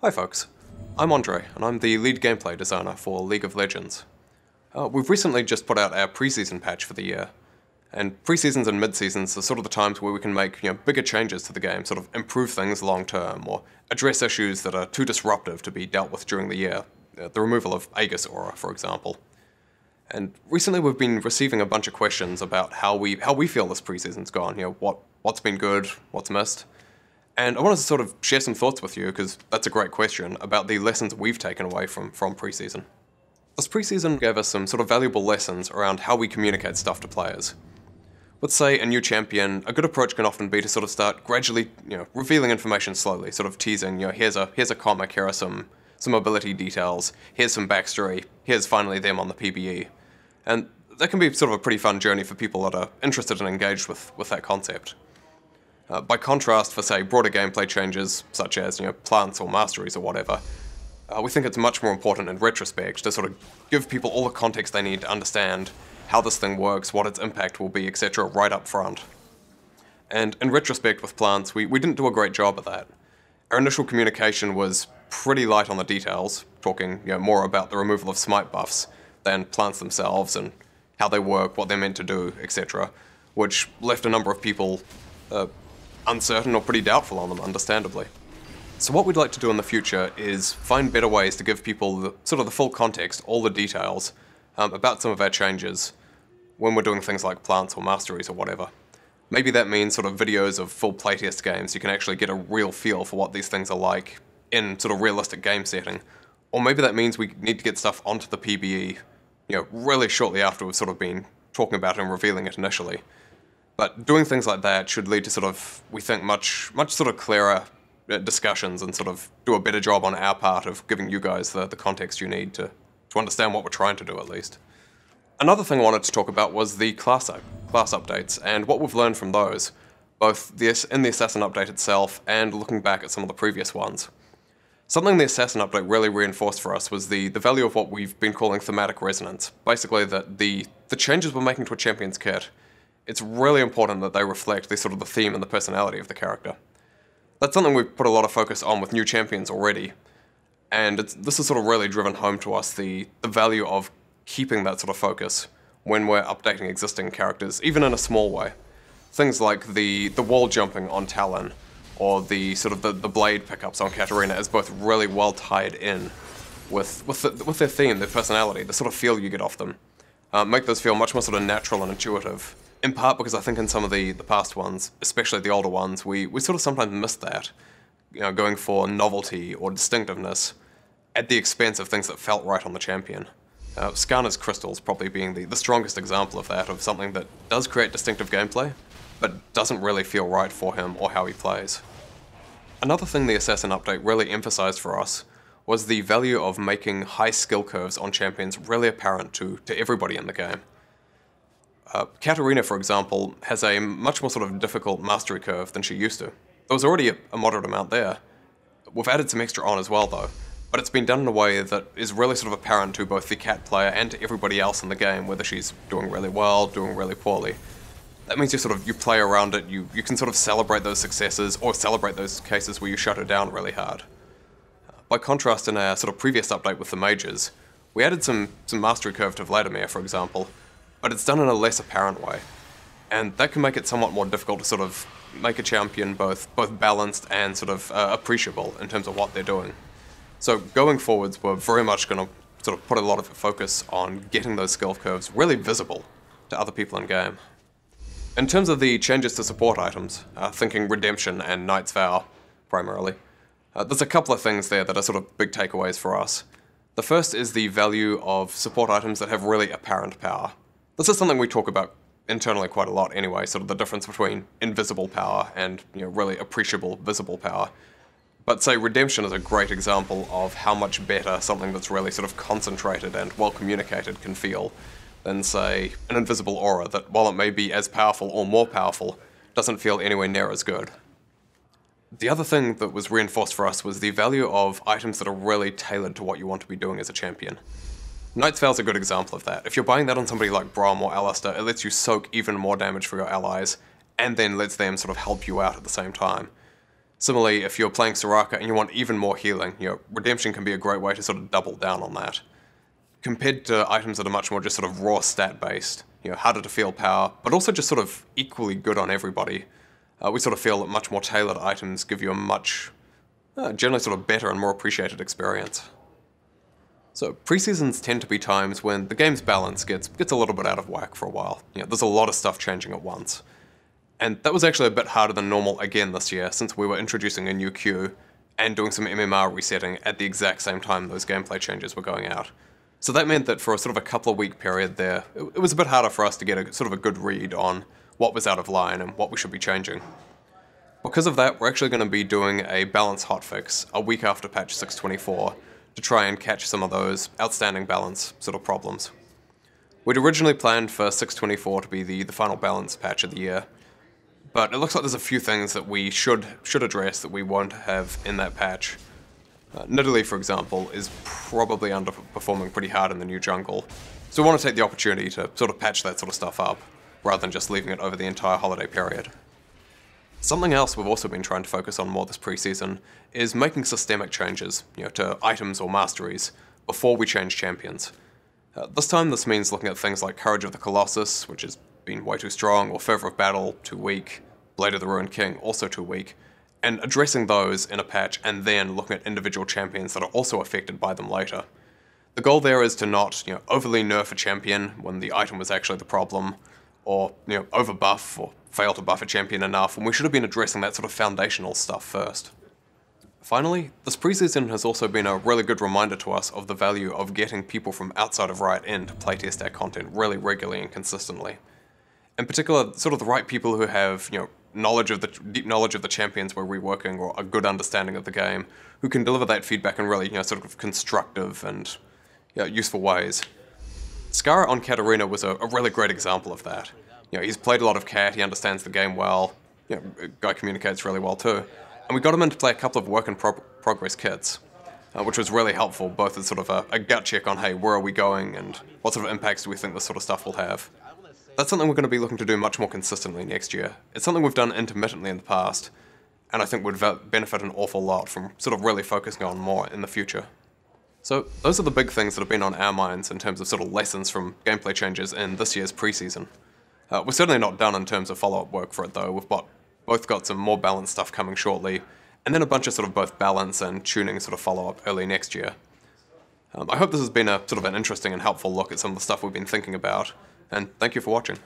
Hi folks, I'm Andre, and I'm the lead gameplay designer for League of Legends. We've recently just put out our pre-season patch for the year, and pre-seasons and mid-seasons are sort of the times where we can make bigger changes to the game, sort of improve things long-term, or address issues that are too disruptive to be dealt with during the year. The removal of Aegis Aura, for example. And recently we've been receiving a bunch of questions about how we feel this pre-season's gone, what's been good, what's missed. And I wanted to sort of share some thoughts with you, because that's a great question, about the lessons we've taken away from pre-season. This pre-season gave us some sort of valuable lessons around how we communicate stuff to players. Let's say a new champion, a good approach can often be to sort of start gradually, revealing information slowly, sort of teasing, here's a comic, here are some ability details, here's some backstory, here's finally them on the PBE. And that can be sort of a pretty fun journey for people that are interested and engaged with that concept. By contrast, for say broader gameplay changes, such as plants or masteries or whatever, we think it's much more important in retrospect to sort of give people all the context they need to understand how this thing works, what its impact will be, etc. right up front. And in retrospect with plants, we didn't do a great job of that. Our initial communication was pretty light on the details, talking more about the removal of smite buffs than plants themselves and how they work, what they're meant to do, etc., which left a number of people uncertain or pretty doubtful on them, understandably. So what we'd like to do in the future is find better ways to give people the full context, all the details, about some of our changes when we're doing things like plants or masteries or whatever. Maybe that means sort of videos of full playtest games, you can actually get a real feel for what these things are like in sort of realistic game setting. Or maybe that means we need to get stuff onto the PBE, really shortly after we've sort of been talking about it and revealing it initially. But doing things like that should lead to sort of, we think, much sort of clearer discussions and sort of do a better job on our part of giving you guys the context you need to understand what we're trying to do, at least. Another thing I wanted to talk about was the class updates and what we've learned from those, both in the Assassin update itself and looking back at some of the previous ones. Something the Assassin update really reinforced for us was the value of what we've been calling thematic resonance. Basically that the changes we're making to a champion's kit, it's really important that they reflect the theme and the personality of the character. That's something we've put a lot of focus on with new champions already, and this has sort of really driven home to us the value of keeping that sort of focus when we're updating existing characters, even in a small way. Things like the wall jumping on Talon, or the blade pickups on Katarina is both really well tied in with their theme, their personality, the sort of feel you get off them. Make those feel much more sort of natural and intuitive. In part because I think in some of the past ones, especially the older ones, we sort of sometimes missed that. Going for novelty or distinctiveness at the expense of things that felt right on the champion. Skarner's crystals probably being the strongest example of that, of something that does create distinctive gameplay, but doesn't really feel right for him or how he plays. Another thing the Assassin update really emphasized for us was the value of making high skill curves on champions really apparent to everybody in the game. Katarina, for example, has a much more sort of difficult mastery curve than she used to. There was already a moderate amount there. We've added some extra on as well though, but it's been done in a way that is really sort of apparent to both the Cat player and to everybody else in the game, whether she's doing really well, doing really poorly. That means you play around it, you can sort of celebrate those successes, or celebrate those cases where you shut her down really hard. By contrast, in our sort of previous update with the mages, we added some mastery curve to Vladimir, for example, but it's done in a less apparent way. And that can make it somewhat more difficult to sort of make a champion both balanced and sort of appreciable in terms of what they're doing. So going forwards, we're very much going to sort of put a lot of focus on getting those skill curves really visible to other people in game. In terms of the changes to support items, thinking Redemption and Knight's Vow primarily, there's a couple of things there that are sort of big takeaways for us. The first is the value of support items that have really apparent power. This is something we talk about internally quite a lot anyway, sort of the difference between invisible power and really appreciable visible power. But say Redemption is a great example of how much better something that's really sort of concentrated and well communicated can feel than say an invisible aura that, while it may be as powerful or more powerful, doesn't feel anywhere near as good. The other thing that was reinforced for us was the value of items that are really tailored to what you want to be doing as a champion. Knight's Vow is a good example of that. If you're buying that on somebody like Braum or Alistair, it lets you soak even more damage for your allies, and then lets them sort of help you out at the same time. Similarly, if you're playing Soraka and you want even more healing, Redemption can be a great way to sort of double down on that. Compared to items that are much more just sort of raw stat-based, harder to feel power, but also just sort of equally good on everybody, we sort of feel that much more tailored items give you a much, generally sort of better and more appreciated experience. So preseasons tend to be times when the game's balance gets a little bit out of whack for a while. There's a lot of stuff changing at once. And that was actually a bit harder than normal again this year, since we were introducing a new queue and doing some MMR resetting at the exact same time those gameplay changes were going out. So that meant that for a sort of a couple of week period there, it was a bit harder for us to get a sort of a good read on what was out of line and what we should be changing. Because of that, we're actually going to be doing a balance hotfix a week after patch 624 to try and catch some of those outstanding balance sort of problems. We'd originally planned for 624 to be the final balance patch of the year, but it looks like there's a few things that we should address that we won't have in that patch. Nidalee, for example, is probably underperforming pretty hard in the new jungle, so we want to take the opportunity to sort of patch that sort of stuff up, rather than just leaving it over the entire holiday period. Something else we've also been trying to focus on more this preseason is making systemic changes, to items or masteries, before we change champions. This time this means looking at things like Courage of the Colossus, which has been way too strong, or Fervor of Battle, too weak, Blade of the Ruined King, also too weak, and addressing those in a patch and then looking at individual champions that are also affected by them later. The goal there is to not, overly nerf a champion when the item was actually the problem, or, overbuff or fail to buff a champion enough, and we should have been addressing that sort of foundational stuff first. Finally, this preseason has also been a really good reminder to us of the value of getting people from outside of Riot in to playtest our content really regularly and consistently. In particular, sort of the right people who have, deep knowledge of the champions we're reworking, or a good understanding of the game, who can deliver that feedback in really, sort of constructive and useful ways. Skara on Katarina was a really great example of that. He's played a lot of Cat, he understands the game well, guy communicates really well too, and we got him in to play a couple of work-in-progress kits, which was really helpful, both as sort of a gut check on, hey, where are we going, and what sort of impacts do we think this sort of stuff will have. That's something we're going to be looking to do much more consistently next year. It's something we've done intermittently in the past, and I think would benefit an awful lot from sort of really focusing on more in the future. So those are the big things that have been on our minds in terms of sort of lessons from gameplay changes in this year's preseason. We're certainly not done in terms of follow-up work for it though. We've both got some more balanced stuff coming shortly, and then a bunch of sort of both balance and tuning sort of follow-up early next year. I hope this has been a sort of an interesting and helpful look at some of the stuff we've been thinking about, and thank you for watching.